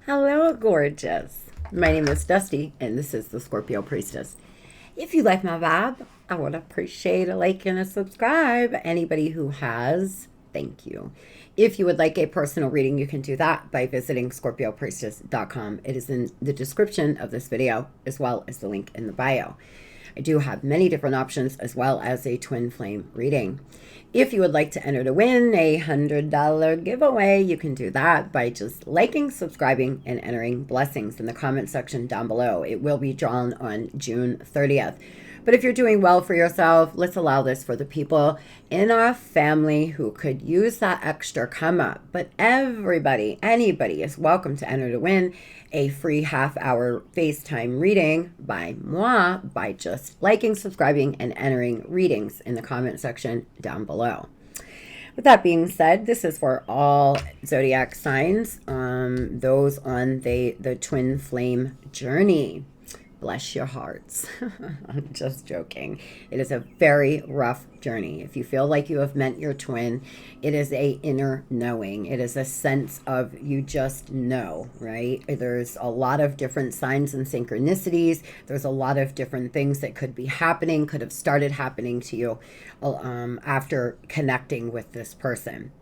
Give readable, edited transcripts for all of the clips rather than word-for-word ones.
Hello, gorgeous. My name is Dusty, and this is the Scorpio Priestess. If you like my vibe, I would appreciate a like and a subscribe. Anybody who has, thank you. If you would like a personal reading, you can do that by visiting scorpiopriestess.com. It is in the description of this video, as well as the link in the bio. I do have many different options, as well as a twin flame reading. If you would like to enter to win a $100 giveaway, you can do that by just liking, subscribing, and entering blessings in the comment section down below. It will be drawn on June 30th. But if you're doing well for yourself, let's allow this for the people in our family who could use that extra come up. But everybody, anybody is welcome to enter to win a free half-hour FaceTime reading by moi by just liking, subscribing, and entering readings in the comment section down below. With that being said, this is for all zodiac signs, those on the twin flame journey. Bless your hearts. I'm just joking. It is a very rough journey. If you feel like you have met your twin, it is a inner knowing. It is a sense of you just know, right? There's a lot of different signs and synchronicities. There's a lot of different things that could be happening, could have started happening to you after connecting with this person.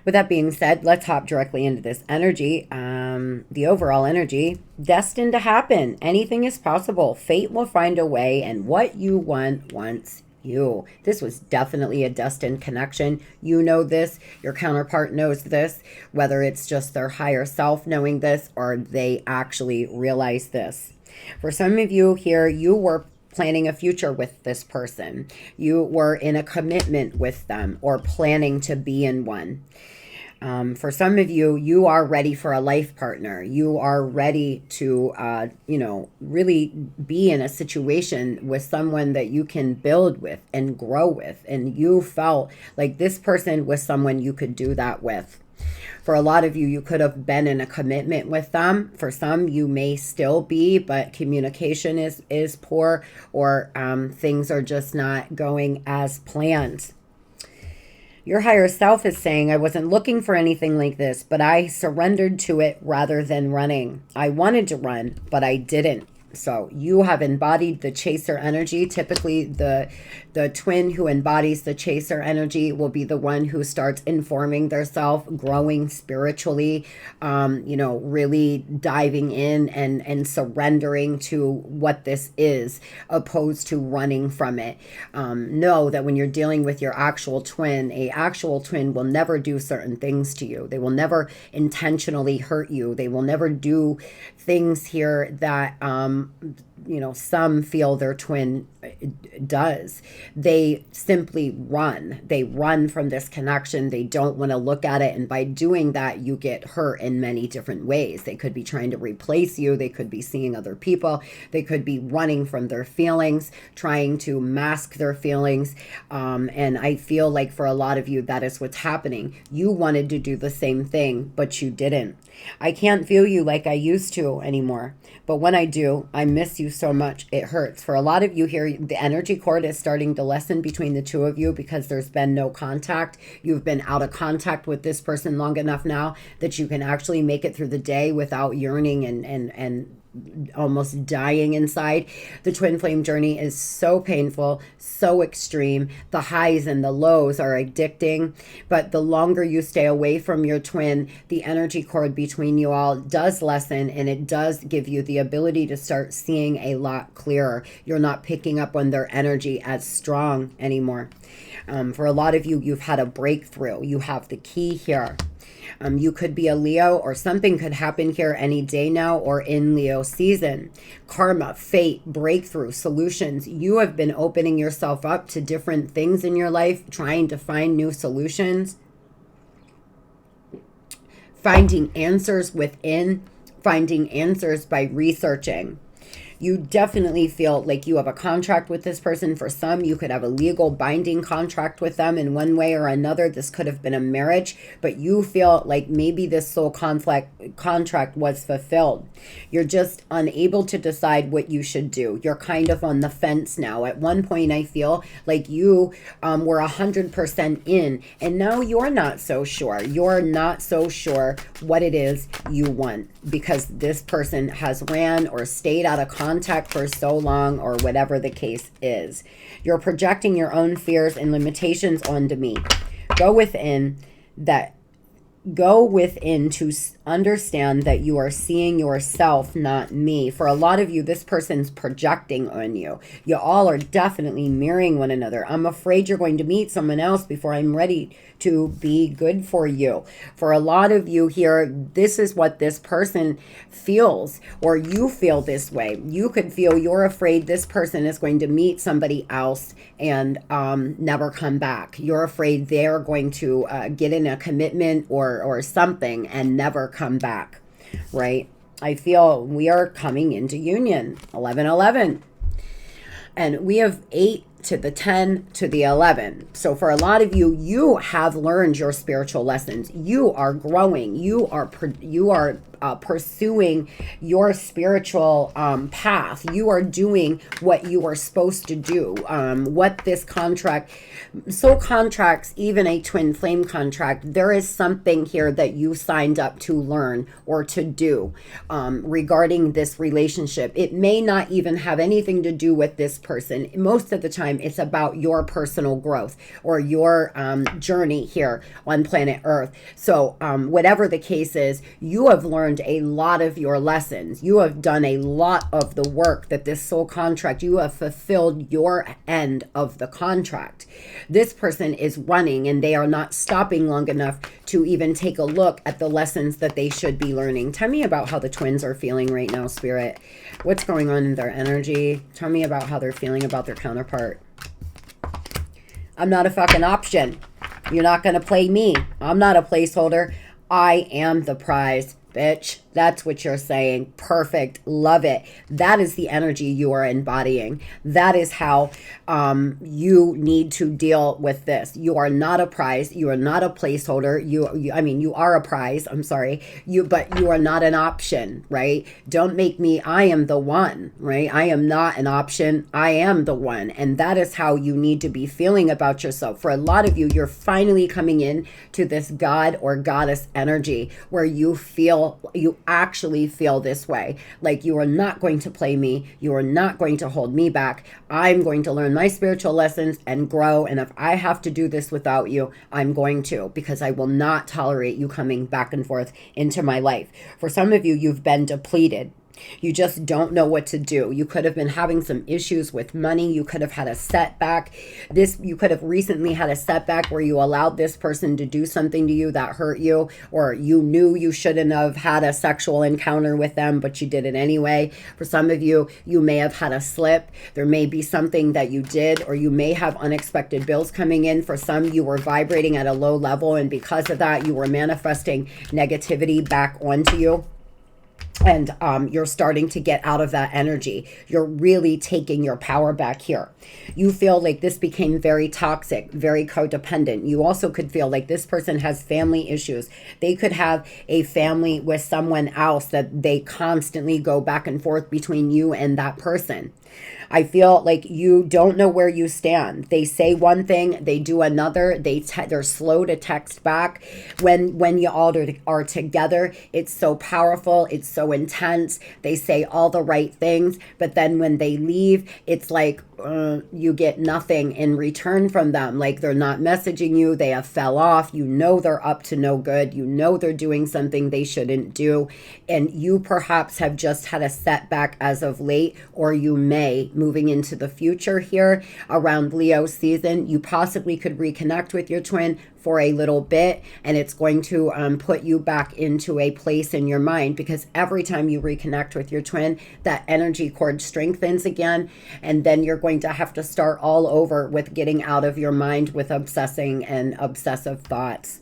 With that being said, let's hop directly into this energy. The overall energy, destined to happen. Anything is possible. Fate will find a way, and what you want wants you. This was definitely a destined connection. You know this. Your counterpart knows this, whether it's just their higher self knowing this or they actually realize this. For some of you here, you were planning a future with this person. You were in a commitment with them or planning to be in one. For some of you, you are ready for a life partner. You are ready to, really be in a situation with someone that you can build with and grow with. And you felt like this person was someone you could do that with. For a lot of you, you could have been in a commitment with them. For some, you may still be, but communication is poor, or things are just not going as planned. Your higher self is saying, I wasn't looking for anything like this, but I surrendered to it rather than running. I wanted to run, but I didn't. So you have embodied the chaser energy. Typically, the twin who embodies the chaser energy will be the one who starts informing their self, growing spiritually, really diving in and surrendering to what this is, opposed to running from it. Know that when you're dealing with your actual twin, a actual twin will never do certain things to you. They will never intentionally hurt you. They will never do things here that some feel their twin does. They simply run. They run from this connection. They don't want to look at it. And by doing that, you get hurt in many different ways. They could be trying to replace you. They could be seeing other people. They could be running from their feelings, trying to mask their feelings. And I feel like for a lot of you, that is what's happening. You wanted to do the same thing, but you didn't. I can't feel you like I used to anymore. But when I do, I miss you so much. It hurts. For a lot of you here, the energy cord is starting to lessen between the two of you because there's been no contact. You've been out of contact with this person long enough now that you can actually make it through the day without yearning and almost dying inside. The twin flame journey is so painful, so extreme. The highs and the lows are addicting, but the longer you stay away from your twin, the energy cord between you all does lessen, and it does give you the ability to start seeing a lot clearer. You're not picking up on their energy as strong anymore. For a lot of you, you've had a breakthrough. You have the key here. You could be a Leo, or something could happen here any day now or in Leo season. Karma, fate, breakthrough, solutions. You have been opening yourself up to different things in your life, trying to find new solutions, finding answers within, finding answers by researching. You definitely feel like you have a contract with this person. For some, you could have a legal binding contract with them in one way or another. This could have been a marriage, but you feel like maybe this soul contract was fulfilled. You're just unable to decide what you should do. You're kind of on the fence now. At one point, I feel like you were 100% in, and now you're not so sure. You're not so sure what it is you want. because this person has ran or stayed out of contact for so long, or whatever the case is. You're projecting your own fears and limitations onto me. Go within to understand that you are seeing yourself, not me. For a lot of you, this person's projecting on you. You all are definitely mirroring one another. I'm afraid you're going to meet someone else before I'm ready to be good for you. For a lot of you here, this is what this person feels, or you feel this way. You could feel you're afraid this person is going to meet somebody else and never come back. You're afraid they're going to get in a commitment or something and never come back, right? I feel we are coming into union, 11-11. And we have 8 to the 10 to the 11. So for a lot of you, you have learned your spiritual lessons. You are growing. You are pursuing your spiritual path. You are doing what you are supposed to do. What this contract, soul contracts, even a twin flame contract, there is something here that you signed up to learn or to do regarding this relationship. It may not even have anything to do with this person. Most of the time, it's about your personal growth or your journey here on planet Earth. So whatever the case is, you have learned a lot of your lessons. You have done a lot of the work that this soul contract, you have fulfilled your end of the contract. This person is running and they are not stopping long enough to even take a look at the lessons that they should be learning. Tell me about how the twins are feeling right now, Spirit. What's going on in their energy? Tell me about how they're feeling about their counterpart. I'm not a fucking option. You're not going to play me. I'm not a placeholder. I am the prize, bitch. That's what you're saying. Perfect. Love it. That is the energy you are embodying. That is how you need to deal with this. You are not a prize. You are not a placeholder. I mean, you are a prize. I'm sorry. But you are not an option, right? Don't make me, I am the one, right? I am not an option. I am the one. And that is how you need to be feeling about yourself. For a lot of you, you're finally coming in to this God or goddess energy where you actually feel this way. Like, you are not going to play me. You are not going to hold me back. I'm going to learn my spiritual lessons and grow. And if I have to do this without you, I'm going to, because I will not tolerate you coming back and forth into my life. For some of you, you've been depleted. You just don't know what to do. You could have been having some issues with money. You could have had a setback. You could have recently had a setback where you allowed this person to do something to you that hurt you, or you knew you shouldn't have had a sexual encounter with them, but you did it anyway. For some of you, you may have had a slip. There may be something that you did, or you may have unexpected bills coming in. For some, you were vibrating at a low level, and because of that, you were manifesting negativity back onto you. And you're starting to get out of that energy. You're really taking your power back here. You feel like this became very toxic, very codependent. You also could feel like this person has family issues. They could have a family with someone else that they constantly go back and forth between you and that person. I feel like you don't know where you stand. They say one thing, they do another. They're slow to text back. When you all are together, it's so powerful. It's so intense. They say all the right things. But then when they leave, it's like you get nothing in return from them. Like, they're not messaging you. They have fell off. You know they're up to no good. You know they're doing something they shouldn't do. And you perhaps have just had a setback as of late, or you may, moving into the future here around Leo season, you possibly could reconnect with your twin for a little bit, and it's going to put you back into a place in your mind, because every time you reconnect with your twin, that energy cord strengthens again, and then you're going to have to start all over with getting out of your mind with obsessing and obsessive thoughts.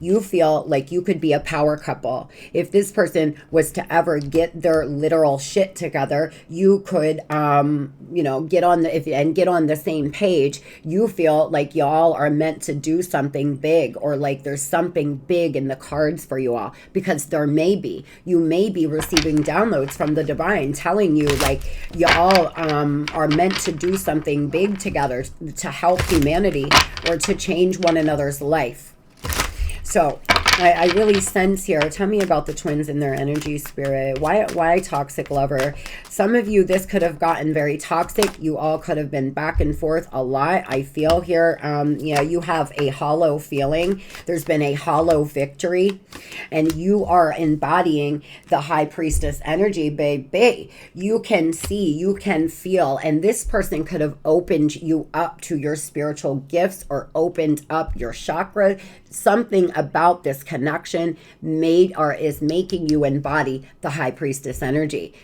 You feel like you could be a power couple. If this person was to ever get their literal shit together, you could, get on the same page. You feel like y'all are meant to do something big, or like there's something big in the cards for you all, because you may be receiving downloads from the divine telling you like y'all are meant to do something big together to help humanity or to change one another's life. So I really sense here. Tell me about the twins and their energy, spirit. Why toxic lover? Some of you, this could have gotten very toxic. You all could have been back and forth a lot. I feel here, yeah, you have a hollow feeling. There's been a hollow victory, and you are embodying the high priestess energy, baby. You can see, you can feel, and this person could have opened you up to your spiritual gifts or opened up your chakra. Something about this connection made or is making you embody the high priestess energy.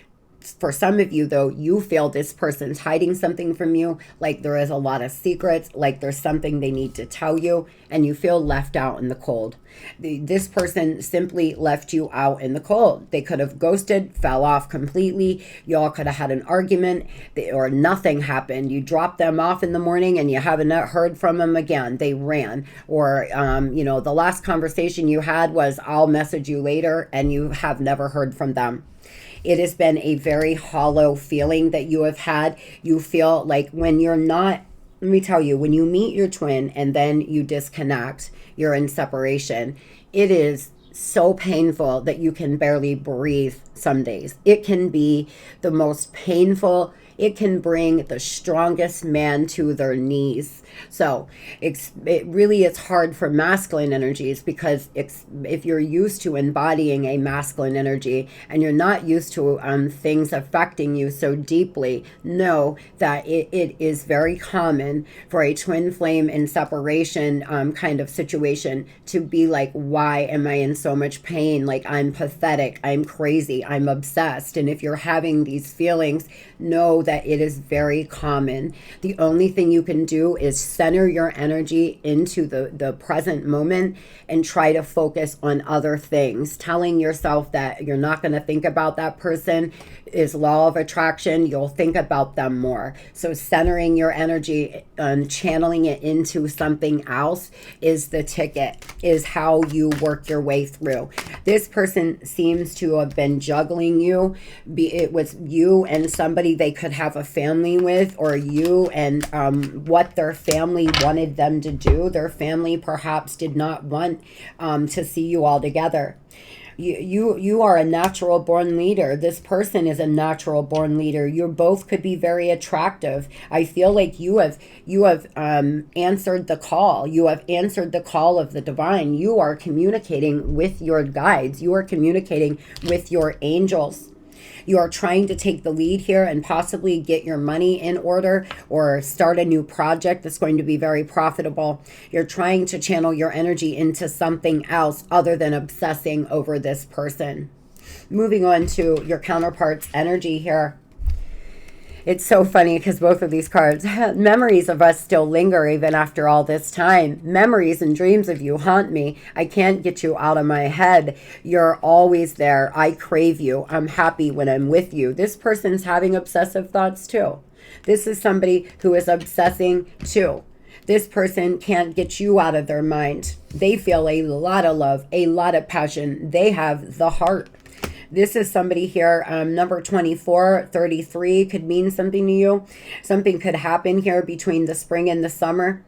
For some of you, though, you feel this person's hiding something from you, like there is a lot of secrets, like there's something they need to tell you, and you feel left out in the cold. This person simply left you out in the cold. They could have ghosted, fell off completely. Y'all could have had an argument, or nothing happened. You dropped them off in the morning and you haven't heard from them again. They ran. Or, you know, the last conversation you had was, I'll message you later, and you have never heard from them. It has been a very hollow feeling that you have had. You feel like when you're not, let me tell you, when you meet your twin and then you disconnect, you're in separation, it is so painful that you can barely breathe some days. It can be the most painful. It can bring the strongest man to their knees. So it really is hard for masculine energies, because if you're used to embodying a masculine energy and you're not used to things affecting you so deeply, know that it is very common for a twin flame in separation kind of situation to be like, why am I in so much pain? Like, I'm pathetic, I'm crazy, I'm obsessed. And if you're having these feelings, know that it is very common. The only thing you can do is center your energy into the present moment and try to focus on other things. Telling yourself that you're not going to think about that person is law of attraction. You'll think about them more. So centering your energy and channeling it into something else is the ticket, is how you work your way through. This person seems to have been juggling you. It was you and somebody they could have a family with, or you and what their family wanted them to do. Their family perhaps did not want to see you all together. You are a natural born leader. This person is a natural born leader. You both could be very attractive. I feel like you have answered the call. You have answered the call of the divine. You are communicating with your guides. You are communicating with your angels. You are trying to take the lead here and possibly get your money in order or start a new project that's going to be very profitable. You're trying to channel your energy into something else other than obsessing over this person. Moving on to your counterpart's energy here. It's so funny because both of these cards, memories of us still linger even after all this time. Memories and dreams of you haunt me. I can't get you out of my head. You're always there. I crave you. I'm happy when I'm with you. This person's having obsessive thoughts too. This is somebody who is obsessing too. This person can't get you out of their mind. They feel a lot of love, a lot of passion. They have the heart. This is somebody here, number 24, 33 could mean something to you. Something could happen here between the spring and the summer.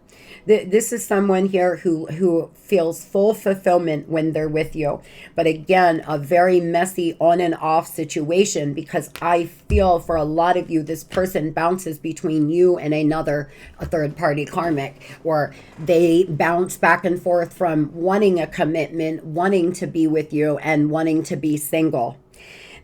This is someone here who feels full fulfillment when they're with you. But again, a very messy on and off situation, because I feel for a lot of you, this person bounces between you and a third party karmic, or they bounce back and forth from wanting a commitment, wanting to be with you, and wanting to be single.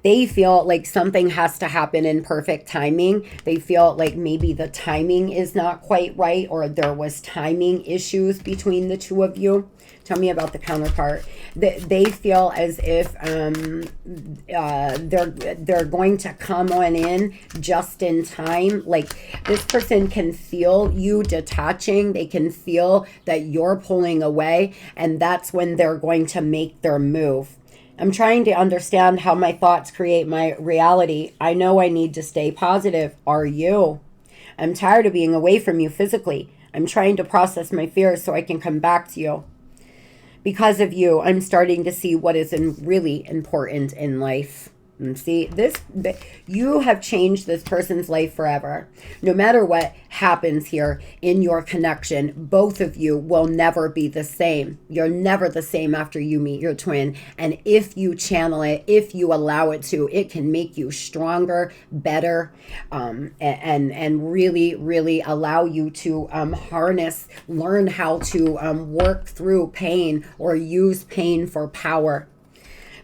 They feel like something has to happen in perfect timing. They feel like maybe the timing is not quite right, or there was timing issues between the two of you. Tell me about the counterpart. They feel as if they're going to come on in just in time. Like, this person can feel you detaching. They can feel that you're pulling away, and that's when they're going to make their move. I'm trying to understand how my thoughts create my reality. I know I need to stay positive. Are you? I'm tired of being away from you physically. I'm trying to process my fears so I can come back to you. Because of you, I'm starting to see what is really important in life. And see, you have changed this person's life forever. No matter what happens here in your connection, both of you will never be the same. You're never the same after you meet your twin. And if you channel it, if you allow it to, it can make you stronger, better, and really, really allow you to learn how to work through pain or use pain for power.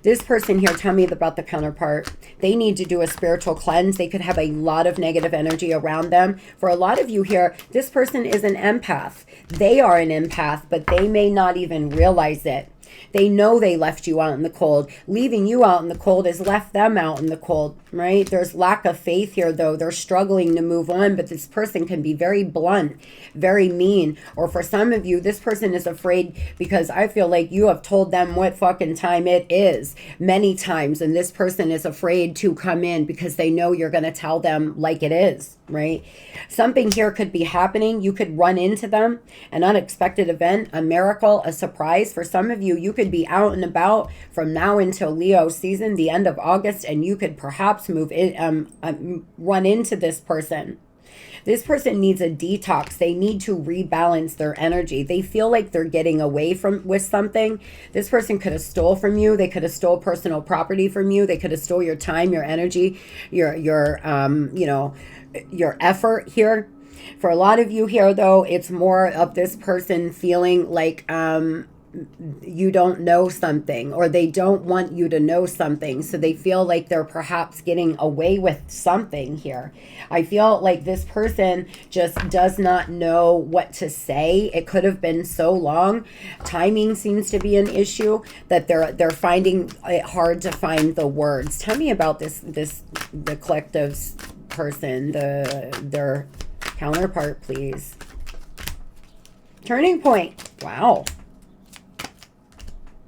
This person here, tell me about the counterpart. They need to do a spiritual cleanse. They could have a lot of negative energy around them. For a lot of you here, this person is an empath. They are an empath, but they may not even realize it. They know they left you out in the cold. Leaving you out in the cold has left them out in the cold, right? There's lack of faith here, though. They're struggling to move on, but this person can be very blunt, very mean. Or for some of you, this person is afraid because I feel like you have told them what fucking time it is many times, and this person is afraid to come in because they know you're going to tell them like it is, right? Something here could be happening. You could run into them, an unexpected event, a miracle, a surprise. For some of you, you could be out and about from now until Leo season, the end of August, and you could perhaps run into this person. This person needs a detox. They need to rebalance their energy. They feel like they're getting away with something. This person could have stole from you. They could have stole personal property from you. They could have stole your time, your energy, your effort here. For a lot of you here, though, it's more of this person feeling like you don't know something, or they don't want you to know something, so they feel like they're perhaps getting away with something here. I feel like this person just does not know what to say. It could have been so long. Timing seems to be an issue that they're finding it hard to find the words. Tell me about the collective's person, their counterpart, please. Turning point. Wow.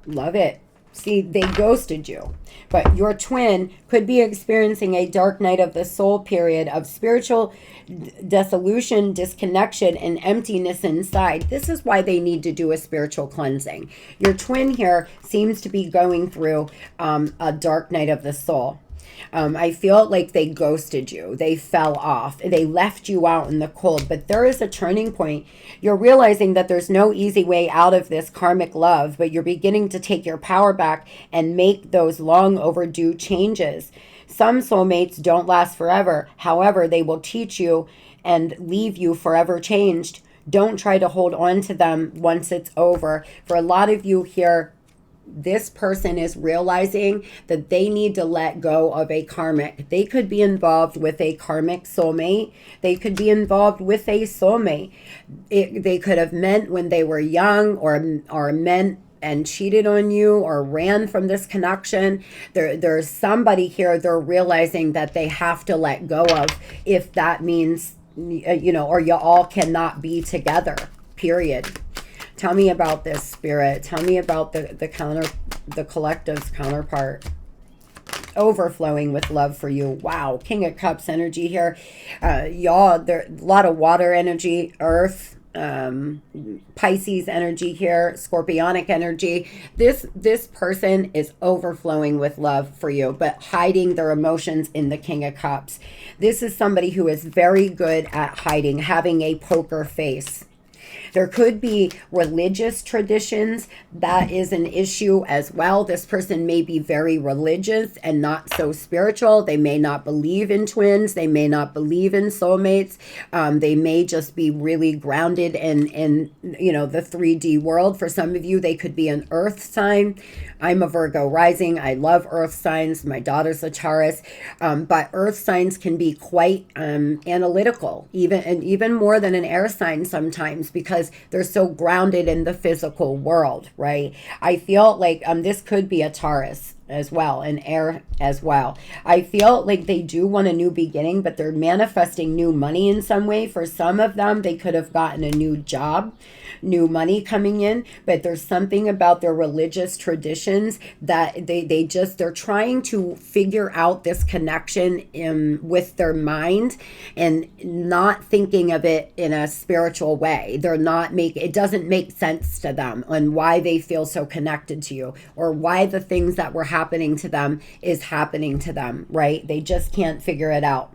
Love it. See, they ghosted you. But your twin could be experiencing a dark night of the soul period of spiritual dissolution, disconnection, and emptiness inside. This is why they need to do a spiritual cleansing. Your twin here seems to be going through a dark night of the soul. I feel like they ghosted you. They fell off. They left you out in the cold. But there is a turning point. You're realizing that there's no easy way out of this karmic love, but you're beginning to take your power back and make those long overdue changes. Some soulmates don't last forever. However, they will teach you and leave you forever changed. Don't try to hold on to them once it's over. For a lot of you here, this person is realizing that they need to let go of a karmic. They could be involved with a karmic soulmate. They could be involved with a soulmate. They could have met when they were young, or met and cheated on you, or ran from this connection. There's somebody here they're realizing that they have to let go of, if that means, or you all cannot be together, period. Tell me about this, Spirit. Tell me about the collective's counterpart. Overflowing with love for you. Wow. King of Cups energy here. Y'all, there a lot of water energy, earth, Pisces energy here, Scorpionic energy. This person is overflowing with love for you, but hiding their emotions in the King of Cups. This is somebody who is very good at hiding, having a poker face. There could be religious traditions. That is an issue as well. This person may be very religious and not so spiritual. They may not believe in twins. They may not believe in soulmates. They may just be really grounded in the 3D world. For some of you, they could be an earth sign. I'm a Virgo rising. I love earth signs. My daughter's a Taurus. But earth signs can be quite analytical, even more than an air sign sometimes, because they're so grounded in the physical world, right? I feel like this could be a Taurus as well, an air as well. I feel like they do want a new beginning, but they're manifesting new money in some way. For some of them, they could have gotten a new job, new money coming in, but there's something about their religious traditions that they're trying to figure out this connection with their mind and not thinking of it in a spiritual way. It doesn't make sense to them on why they feel so connected to you, or why the things that were happening to them is happening to them, right? They just can't figure it out.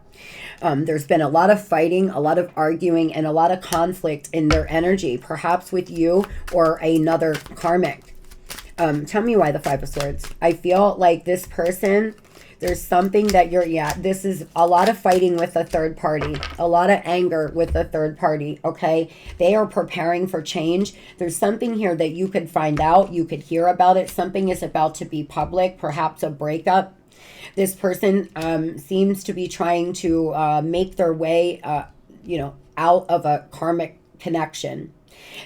There's been a lot of fighting, a lot of arguing, and a lot of conflict in their energy, perhaps with you or another karmic. Tell me why the Five of Swords. I feel like this person, there's something that this is a lot of fighting with a third party, a lot of anger with a third party, okay? They are preparing for change. There's something here that you could find out, you could hear about it. Something is about to be public, perhaps a breakup. This person seems to be trying to make their way, out of a karmic connection.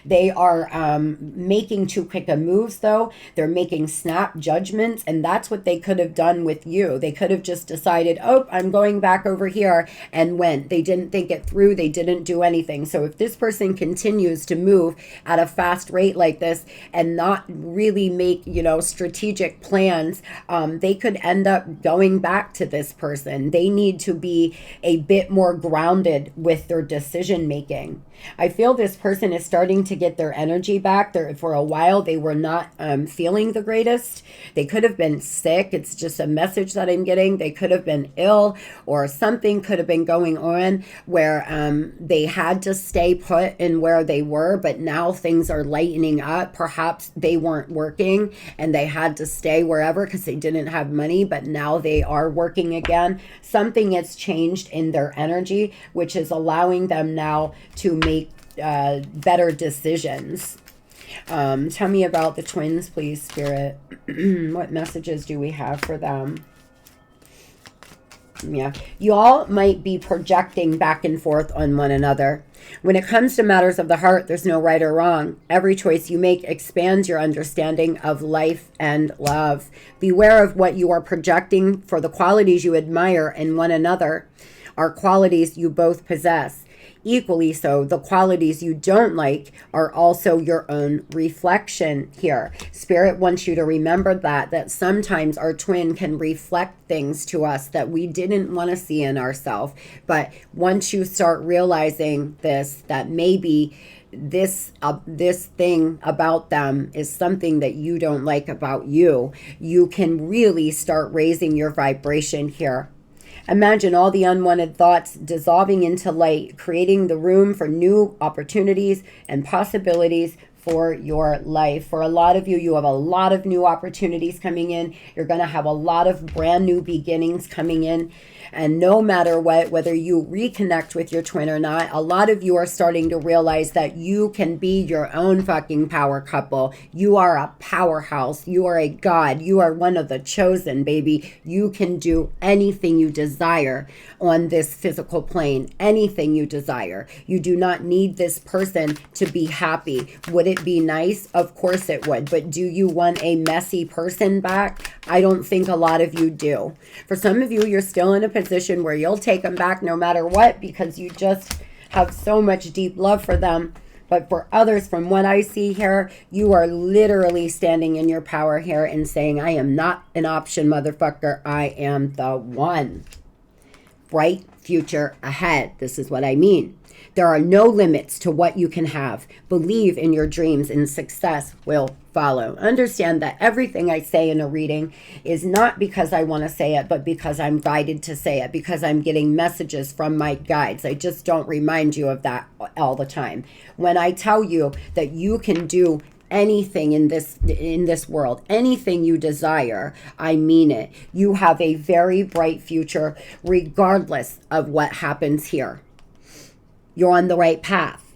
They are making too quick a moves, though. They're making snap judgments, and that's what they could have done with you. They could have just decided, oh, I'm going back over here, and went. They didn't think it through. They didn't do anything. So if this person continues to move at a fast rate like this and not really make, strategic plans, they could end up going back to this person. They need to be a bit more grounded with their decision making. I feel this person is starting to get their energy back. For a while, they were not feeling the greatest. They could have been sick. It's just a message that I'm getting. They could have been ill, or something could have been going on where they had to stay put in where they were, but now things are lightening up. Perhaps they weren't working and they had to stay wherever because they didn't have money, but now they are working again. Something has changed in their energy, which is allowing them now to make better decisions. Tell me about the twins, please, Spirit. What messages do we have for them? Yeah, you all might be projecting back and forth on one another. When it comes to matters of the heart, there's no right or wrong. Every choice you make expands your understanding of life and love. Beware of what you are projecting, for the qualities you admire in one another are qualities you both possess. Equally so, the qualities you don't like are also your own reflection here. Spirit wants you to remember that sometimes our twin can reflect things to us that we didn't want to see in ourselves. But once you start realizing that maybe this thing about them is something that you don't like about you, you can really start raising your vibration here. Imagine all the unwanted thoughts dissolving into light, creating the room for new opportunities and possibilities for your life. For a lot of you, you have a lot of new opportunities coming in. You're going to have a lot of brand new beginnings coming in. And no matter what, whether you reconnect with your twin or not, a lot of you are starting to realize that you can be your own fucking power couple. You are a powerhouse. You are a god. You are one of the chosen, baby. You can do anything you desire on this physical plane. Anything you desire. You do not need this person to be happy. Would it be nice? Of course it would. But do you want a messy person back? I don't think a lot of you do. For some of you, you're still in a position where you'll take them back no matter what, because you just have so much deep love for them. But for others, from what I see here, you are literally standing in your power here and saying, I am not an option, motherfucker. I am the one. Bright future ahead. This is what I mean. There are no limits to what you can have. Believe in your dreams and success will follow. Understand that everything I say in a reading is not because I want to say it, but because I'm guided to say it, because I'm getting messages from my guides. I just don't remind you of that all the time. When I tell you that you can do anything in this world, anything you desire, I mean it. You have a very bright future regardless of what happens here. You're on the right path.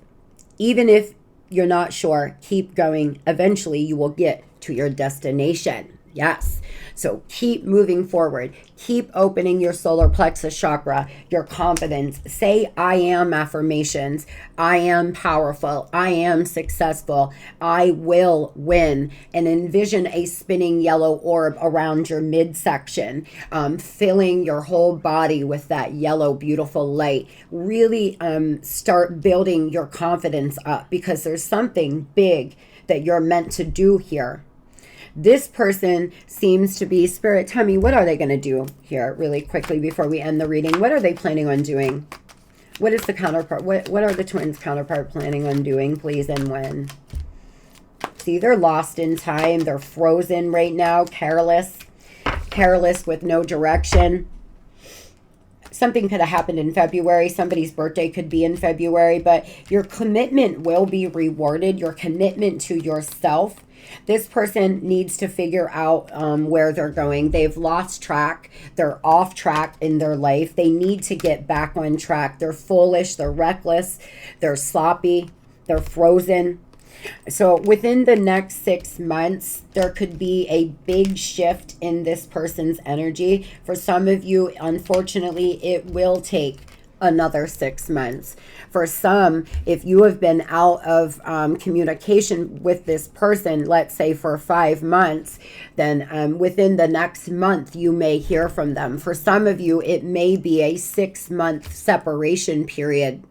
Even if you're not sure, keep going. Eventually, you will get to your destination. Yes. So keep moving forward. Keep opening your solar plexus chakra, your confidence. Say, I am affirmations. I am powerful. I am successful. I will win. And envision a spinning yellow orb around your midsection, filling your whole body with that yellow, beautiful light. Really start building your confidence up, because there's something big that you're meant to do here. This person seems to be, Spirit, tell me, what are they going to do here really quickly before we end the reading? What are they planning on doing? What is the counterpart? What are the twins' counterpart planning on doing, please, and when? See, they're lost in time. They're frozen right now, careless. careless with no direction. Something could have happened in February. Somebody's birthday could be in February, but your commitment will be rewarded. Your commitment to yourself. This person needs to figure out where they're going. They've lost track. They're off track in their life. They need to get back on track. They're foolish. They're reckless. They're sloppy. They're frozen. So within the next 6 months, there could be a big shift in this person's energy. For some of you, unfortunately, it will take another 6 months. For some, if you have been out of communication with this person, let's say for 5 months, then within the next month, you may hear from them. For some of you, it may be a 6-month separation period.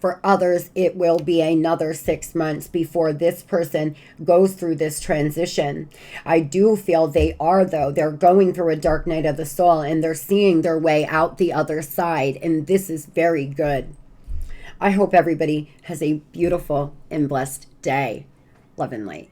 For others, it will be another 6 months before this person goes through this transition. I do feel they are, though. They're going through a dark night of the soul, and they're seeing their way out the other side, and this is very good. I hope everybody has a beautiful and blessed day. Love and light.